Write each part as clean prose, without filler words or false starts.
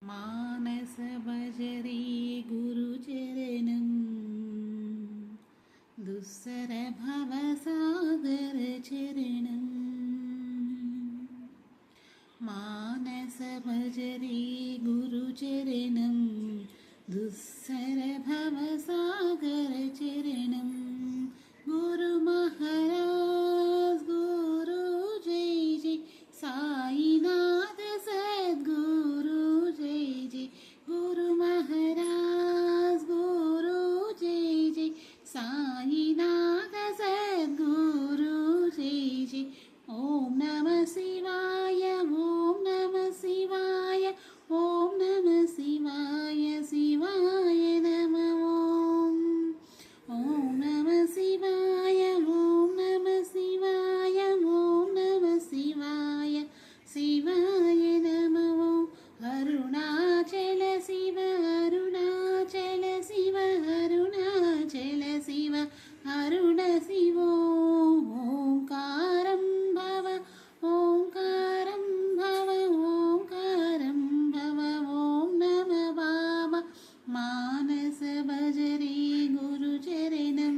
मानस भजरी गुरुचरणं दुस्सर भवसागर चरणं मानस भजरी गुरुचरणं दुस्सर भवसागर चरणं गुरु महाराज गुरु जय जय साईनाथ सद्गुरु जय जय गुरु महाराज गुरु जय जय साईनाथ सद्गुरु जय जय ओम नमः शिवाय ओम नमः शिवाय ओम नमः शिवाय शिवाय नमः ओम नमः शिवाय ओम नमः शिवाय ओम नमः शिवाय शिवाय नमः अरुणाचल शिव अरुणाचल शिव अरुणाचल शिव अरुण शिव ओंकारं भव ओंकारं भव ओंकारं भव ओम नमः बाबा मानस भजरे गुरुचरणं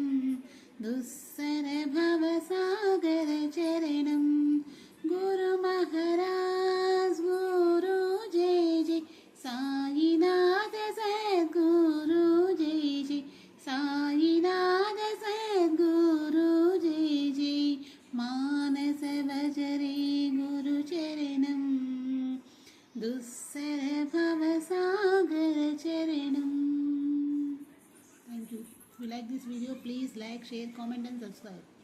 दुस्सर भवसागर चरणं गुरु महाराज गुरु जय जय साईनाथ सद्गुरु जय जय साईनाथ सद्गुरु जय जय मानस भजरे गुरुचरणं दुस्सर भवसागर चरणं. Thank you. If you like this video, please like, share, comment and subscribe.